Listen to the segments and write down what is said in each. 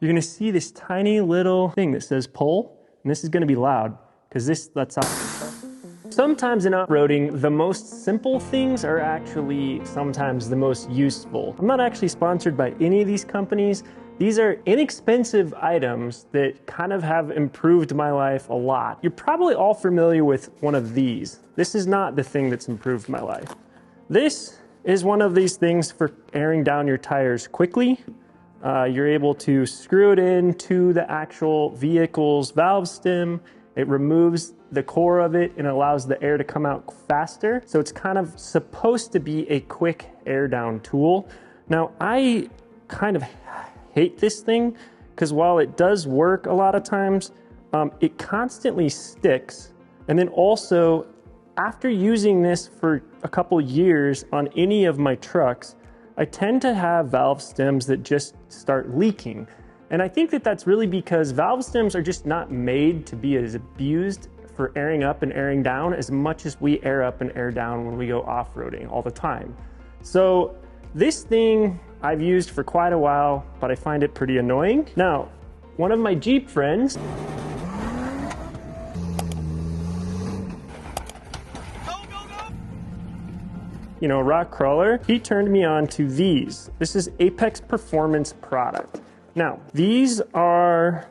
you're gonna see this tiny little thing that says pull, and this is gonna be loud because this lets out. Sometimes in off-roading, the most simple things are actually sometimes the most useful. I'm not actually sponsored by any of these companies. These are inexpensive items that kind of have improved my life a lot. You're probably all familiar with one of these. This is not the thing that's improved my life. This is one of these things for airing down your tires quickly. You're able to screw it into the actual vehicle's valve stem. It removes the core of it and allows the air to come out faster. So it's kind of supposed to be a quick air down tool. Now, I kind of hate this thing because while it does work a lot of times, it constantly sticks. And then also, after using this for a couple years on any of my trucks, I tend to have valve stems that just start leaking. And I think that that's really because valve stems are just not made to be as abused for airing up and airing down as much as we air up and air down when we go off-roading all the time. So this thing I've used for quite a while, but I find it pretty annoying. Now, one of my Jeep friends, you know, rock crawler, he turned me on to these. This is Apex Performance product. Now, these are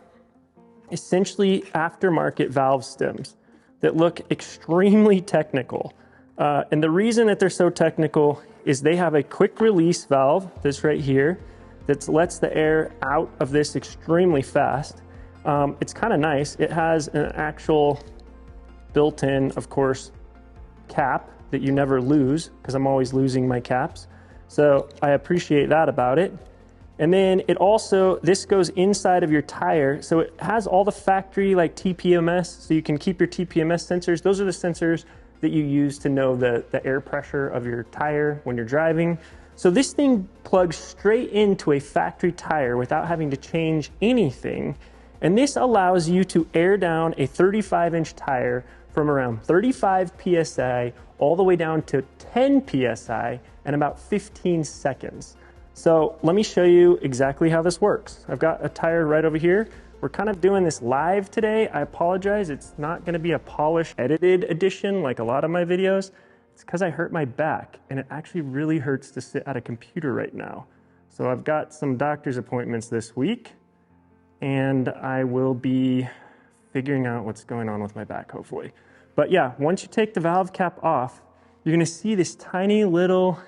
essentially aftermarket valve stems that look extremely technical. And the reason that they're so technical is they have a quick release valve that's right here that lets the air out of this extremely fast. It's kind of nice. It has an actual built-in, of course, cap that you never lose because I'm always losing my caps. So I appreciate that about it. And then it also, this goes inside of your tire. So it has all the factory like TPMS, so you can keep your TPMS sensors. Those are the sensors that you use to know the air pressure of your tire when you're driving. So this thing plugs straight into a factory tire without having to change anything. And this allows you to air down a 35-inch tire from around 35 PSI all the way down to 10 PSI in about 15 seconds. So let me show you exactly how this works. I've got a tire right over here. We're kind of doing this live today. I apologize. It's not going to be a polished, edited edition like a lot of my videos. It's because I hurt my back, and it actually really hurts to sit at a computer right now. So I've got some doctor's appointments this week, and I will be figuring out what's going on with my back, hopefully. But yeah, once you take the valve cap off, you're going to see this tiny little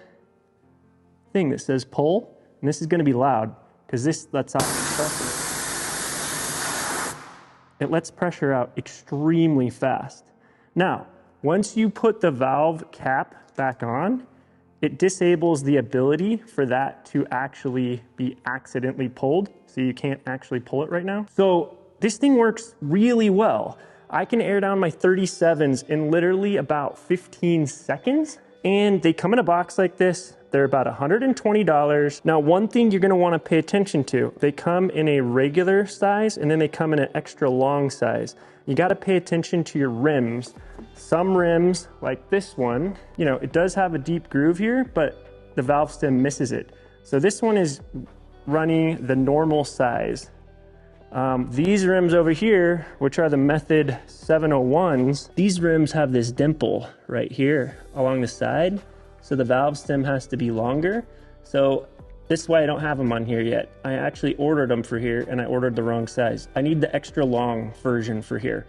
thing that says pull, and this is going to be loud because this lets out pressure. It lets pressure out extremely fast. Now, once you put the valve cap back on, it disables the ability for that to actually be accidentally pulled, so you can't actually pull it right now. So this thing works really well. I can air down my 37s in literally about 15 seconds, and they come in a box like this. They're about $120. Now, one thing you're gonna wanna pay attention to, they come in a regular size and then they come in an extra long size. You gotta pay attention to your rims. Some rims, like this one, you know, it does have a deep groove here, but the valve stem misses it. So this one is running the normal size. These rims over here, which are the Method 701s, these rims have this dimple right here along the side. So the valve stem has to be longer. So this is why I don't have them on here yet. I actually ordered them for here and I ordered the wrong size. I need the extra long version for here.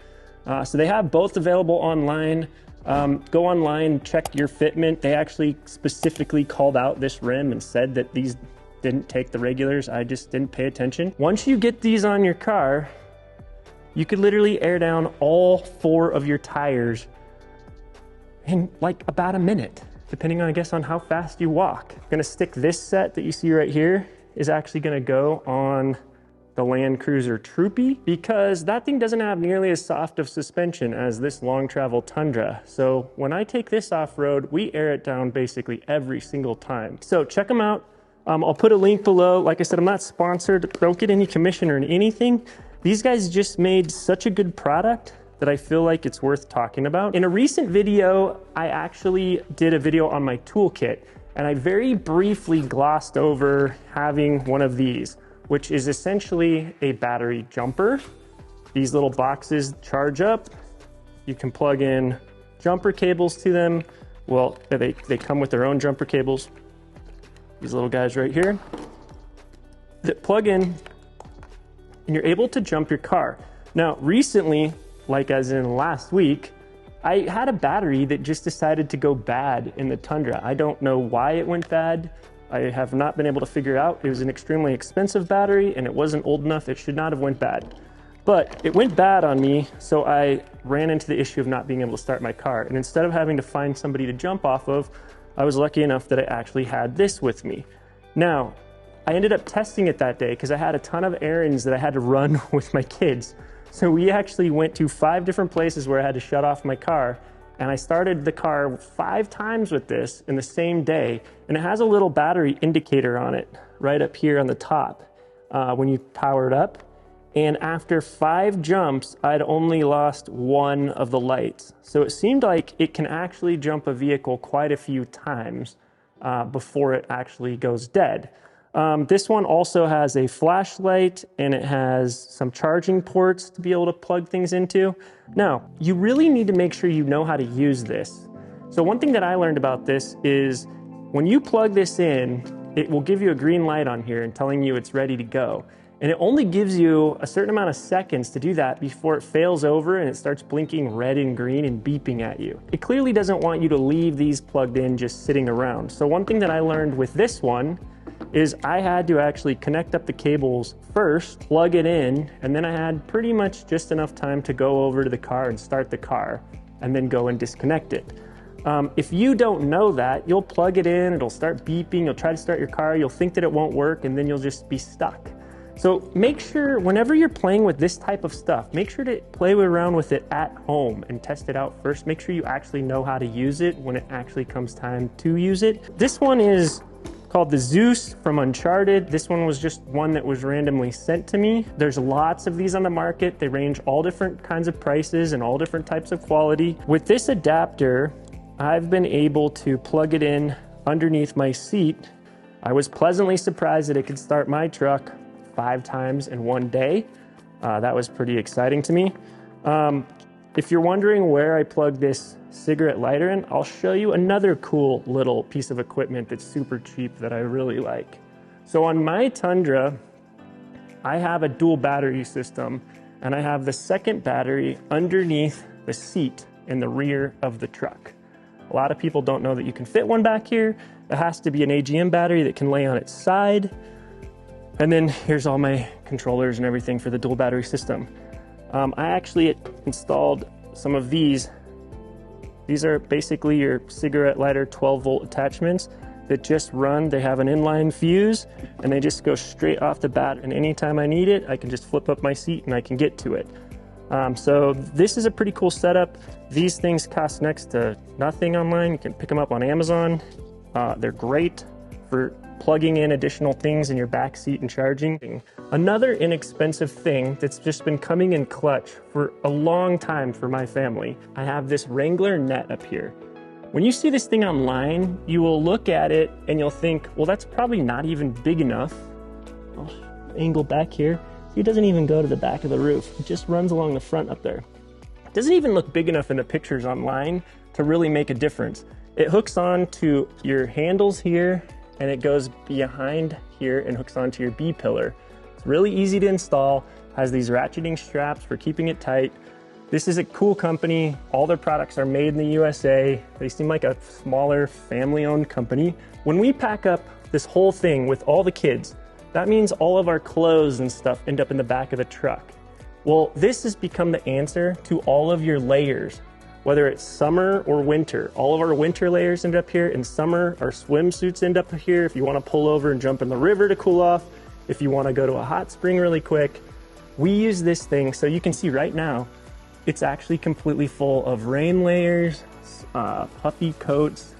So they have both available online. Go online, check your fitment. They actually specifically called out this rim and said that these didn't take the regulars. I just didn't pay attention. Once you get these on your car, you could literally air down all 4 of your tires in like about a minute, depending on, I guess, on how fast you walk. I'm gonna stick this set that you see right here is actually gonna go on the Land Cruiser Troopy because that thing doesn't have nearly as soft of suspension as this long travel Tundra. So when I take this off-road, we air it down basically every single time. So check them out. I'll put a link below. Like I said, I'm not sponsored. Don't get any commission or anything. These guys just made such a good product that I feel like it's worth talking about. In a recent video, I actually did a video on my toolkit, and I very briefly glossed over having one of these. which is essentially a battery jumper. These little boxes charge up. You can plug in jumper cables to them. Well, they come with their own jumper cables. These little guys right here that plug in, and you're able to jump your car. Now, recently, like as in last week, I had a battery that just decided to go bad in the Tundra. I don't know why it went bad. I have not been able to figure out. It was an extremely expensive battery and it wasn't old enough. It should not have went bad. But it went bad on me, so I ran into the issue of not being able to start my car. And instead of having to find somebody to jump off of, I was lucky enough that I actually had this with me. Now, I ended up testing it that day because I had a ton of errands that I had to run with my kids. So we actually went to 5 different places where I had to shut off my car, and I started the car 5 times with this in the same day. And it has a little battery indicator on it right up here on the top when you power it up. And after 5 jumps, I'd only lost 1 of the lights. So it seemed like it can actually jump a vehicle quite a few times before it actually goes dead. This one also has a flashlight, and it has some charging ports to be able to plug things into. Now, you really need to make sure you know how to use this. So one thing that I learned about this is when you plug this in, it will give you a green light on here and telling you it's ready to go. And it only gives you a certain amount of seconds to do that before it fails over and it starts blinking red and green and beeping at you. It clearly doesn't want you to leave these plugged in just sitting around. So one thing that I learned with this one is I had to actually connect up the cables first, plug it in, and then I had pretty much just enough time to go over to the car and start the car and then go and disconnect it. If you don't know that, you'll plug it in, it'll start beeping, you'll try to start your car, you'll think that it won't work, and then you'll just be stuck. So make sure whenever you're playing with this type of stuff, make sure to play around with it at home and test it out first. Make sure you actually know how to use it when it actually comes time to use it. This one is called the Zeus from Uncharted. This one was just one that was randomly sent to me. There's lots of these on the market. They range all different kinds of prices and all different types of quality. With this adapter, I've been able to plug it in underneath my seat. I was pleasantly surprised that it could start my truck 5 times in one day. That was pretty exciting to me. If you're wondering where I plug this cigarette lighter in, I'll show you another cool little piece of equipment that's super cheap that I really like. So on my Tundra, I have a dual battery system, and I have the second battery underneath the seat in the rear of the truck. A lot of people don't know that you can fit one back here. It has to be an AGM battery that can lay on its side. And then here's all my controllers and everything for the dual battery system. I actually installed some of these. These are basically your cigarette lighter 12-volt attachments that just run. They have an inline fuse, and they just go straight off the bat. And anytime I need it, I can just flip up my seat and I can get to it. So this is a pretty cool setup. These things cost next to nothing online. You can pick them up on Amazon. They're great for plugging in additional things in your back seat and charging. Another inexpensive thing that's just been coming in clutch for a long time for my family, I have this Wrangler net up here. When you see this thing online, you will look at it and you'll think, well, that's probably not even big enough. I'll angle back here. It doesn't even go to the back of the roof. It just runs along the front up there. It doesn't even look big enough in the pictures online to really make a difference. It hooks on to your handles here, and it goes behind here and hooks onto your B pillar. It's really easy to install, has these ratcheting straps for keeping it tight. This is a cool company. All their products are made in the USA. They seem like a smaller family-owned company. When we pack up this whole thing with all the kids, that means all of our clothes and stuff end up in the back of the truck. Well, this has become the answer to all of your layers. Whether it's summer or winter, all of our winter layers end up here. In summer, our swimsuits end up here. If you want to pull over and jump in the river to cool off, if you want to go to a hot spring really quick, we use this thing. So you can see right now, it's actually completely full of rain layers, puffy coats,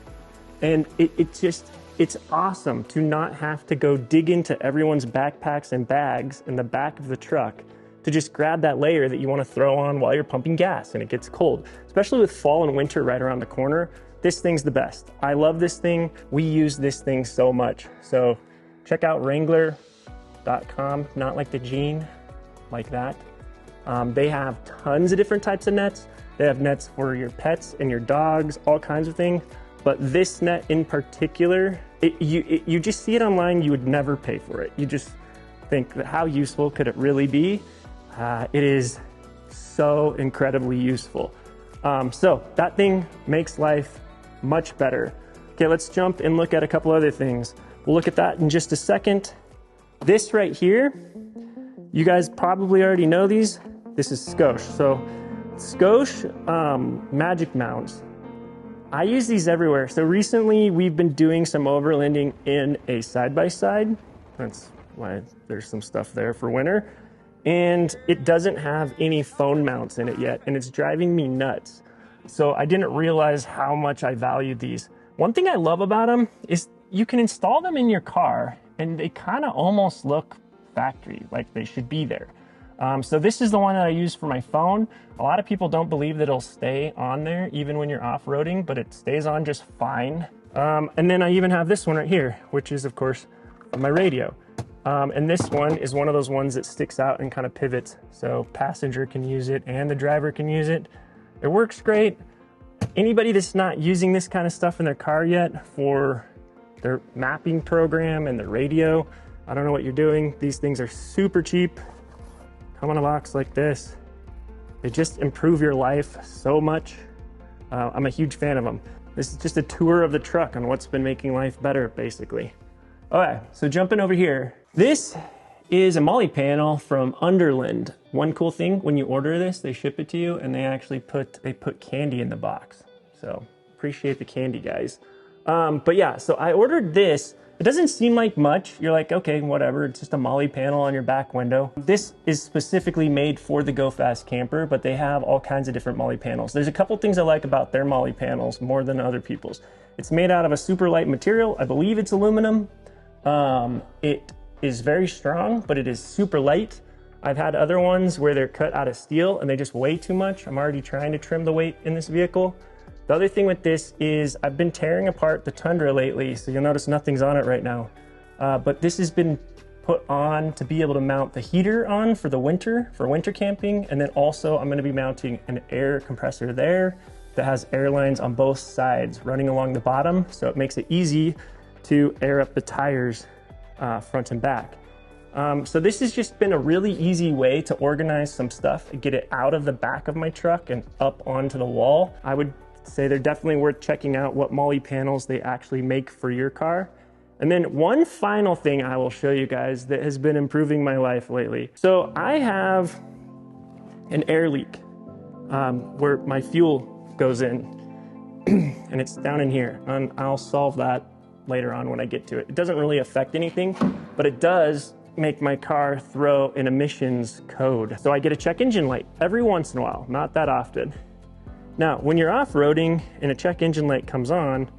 and it's awesome to not have to go dig into everyone's backpacks and bags in the back of the truck to just grab that layer that you want to throw on while you're pumping gas and it gets cold. Especially with fall and winter right around the corner, this thing's the best. I love this thing. We use this thing so much. So check out Wrangler. Overland.com, not like the jean, like that. They have tons of different types of nets. They have nets for your pets and your dogs, all kinds of things. But this net in particular, you just see it online, you would never pay for it. You just think that how useful could it really be? It is so incredibly useful. So that thing makes life much better. Okay, let's jump and look at a couple other things. We'll look at that in just a second. This right here, you guys probably already know these. This is Scosche. So Scosche magic mounts. I use these everywhere. So recently we've been doing some overlanding in a side-by-side. That's why there's some stuff there for winter. And it doesn't have any phone mounts in it yet, and it's driving me nuts. So I didn't realize how much I valued these. One thing I love about them is you can install them in your car and they kind of almost look factory, like they should be there. So this is the one that I use for my phone. A lot of people don't believe that it'll stay on there even when you're off-roading, but it stays on just fine. And then I even have this one right here, which is of course my radio. And this one is one of those ones that sticks out and kind of pivots. So passenger can use it and the driver can use it. It works great. Anybody that's not using this kind of stuff in their car yet for their mapping program and their radio, I don't know what you're doing. These things are super cheap. Come in a box like this. They just improve your life so much. I'm a huge fan of them. This is just a tour of the truck on what's been making life better, basically. Okay, so jumping over here. This is a Molle panel from Overland. One cool thing, when you order this, they ship it to you and they actually put candy in the box. So appreciate the candy, guys. But yeah, so I ordered this. It doesn't seem like much. You're like, okay, whatever. It's just a Molle panel on your back window. This is specifically made for the Go Fast camper, but they have all kinds of different Molle panels. There's a couple things I like about their Molle panels more than other people's. It's made out of a super light material. I believe it's aluminum. It is very strong, but it is super light. I've had other ones where they're cut out of steel and they just weigh too much. I'm already trying to trim the weight in this vehicle. The other thing with this is I've been tearing apart the Tundra lately, so you'll notice nothing's on it right now. But this has been put on to be able to mount the heater on for the winter, for winter camping. And then also I'm gonna be mounting an air compressor there that has air lines on both sides running along the bottom. So it makes it easy to air up the tires front and back. So this has just been a really easy way to organize some stuff and get it out of the back of my truck and up onto the wall. I would say they're definitely worth checking out what Molle panels they actually make for your car. And then one final thing I will show you guys that has been improving my life lately. So I have an air leak where my fuel goes in and it's down in here, and I'll solve that later on when I get to it. It doesn't really affect anything, but it does make my car throw an emissions code. So I get a check engine light every once in a while, not that often. Now, when you're off-roading and a check engine light comes on,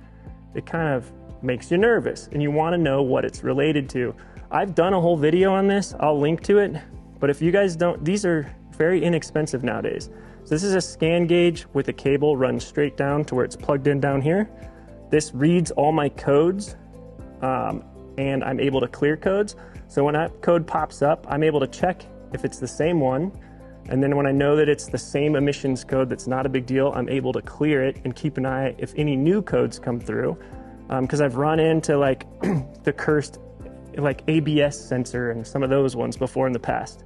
it kind of makes you nervous and you want to know what it's related to. I've done a whole video on this. I'll link to it. But if you guys don't, these are very inexpensive nowadays. So this is a scan gauge with a cable run straight down to where it's plugged in down here. This reads all my codes and I'm able to clear codes. So when that code pops up, I'm able to check if it's the same one. And then when I know that it's the same emissions code, that's not a big deal, I'm able to clear it and keep an eye if any new codes come through. Because I've run into like the cursed like ABS sensor and some of those ones before in the past.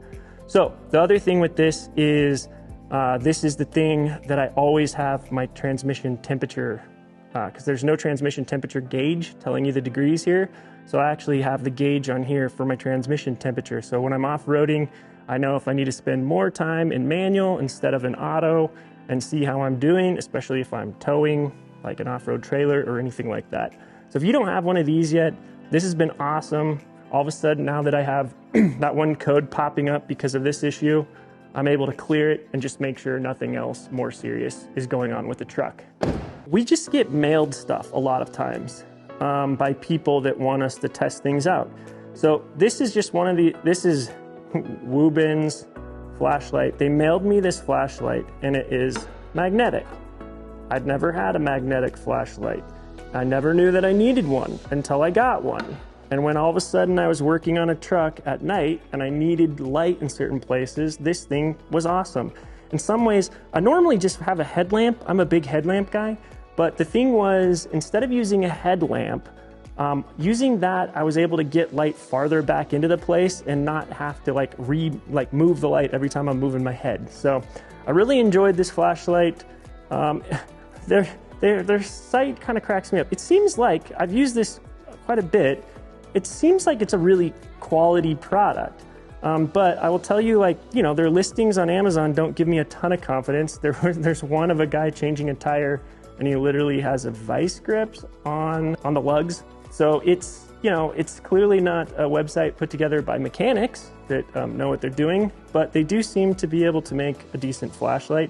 So the other thing with this is the thing that I always have my transmission temperature, because there's no transmission temperature gauge telling you the degrees here. So I actually have the gauge on here for my transmission temperature. So when I'm off-roading, I know if I need to spend more time in manual instead of in auto and see how I'm doing, especially if I'm towing like an off-road trailer or anything like that. So if you don't have one of these yet, this has been awesome. All of a sudden, now that I have that one code popping up because of this issue, I'm able to clear it and just make sure nothing else more serious is going on with the truck. We just get mailed stuff a lot of times by people that want us to test things out. So this is just one of the, this is Woobin's flashlight. They mailed me this flashlight and it is magnetic. I'd never had a magnetic flashlight. I never knew that I needed one until I got one. And when all of a sudden I was working on a truck at night and I needed light in certain places, this thing was awesome. In some ways, I normally just have a headlamp. I'm a big headlamp guy. But the thing was, instead of using a headlamp, using that, I was able to get light farther back into the place and not have to move the light every time I'm moving my head. So I really enjoyed this flashlight. Their site kind of cracks me up. It seems like, I've used this quite a bit, it seems like it's a really quality product. But I will tell you, their listings on Amazon don't give me a ton of confidence. There's one of a guy changing a tire and he literally has a vice grip on the lugs. So it's clearly not a website put together by mechanics that know what they're doing, but they do seem to be able to make a decent flashlight.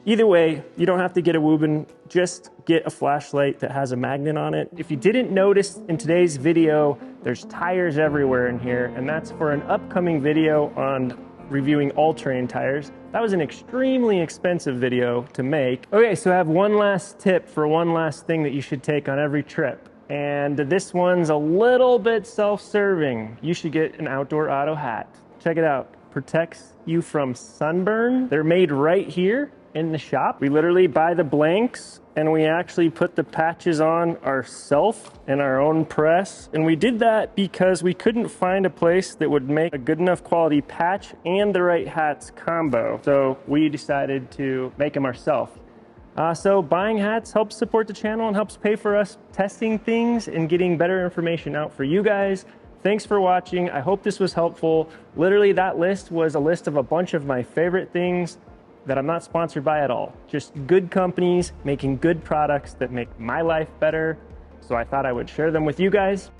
Either way, you don't have to get a Woobin, just get a flashlight that has a magnet on it. If you didn't notice in today's video, there's tires everywhere in here, and that's for an upcoming video on reviewing all-terrain tires. That was an extremely expensive video to make. Okay, so I have one last tip for one last thing that you should take on every trip. And this one's a little bit self-serving. You should get an outdoor auto hat. Check it out. Protects you from sunburn. They're made right here in the shop. We literally buy the blanks and we actually put the patches on ourselves in our own press. And we did that because we couldn't find a place that would make a good enough quality patch and the right hats combo. So we decided to make them ourselves. So buying hats helps support the channel and helps pay for us testing things and getting better information out for you guys. Thanks for watching. I hope this was helpful. Literally, that list was a list of a bunch of my favorite things that I'm not sponsored by at all. Just good companies making good products that make my life better. So I thought I would share them with you guys.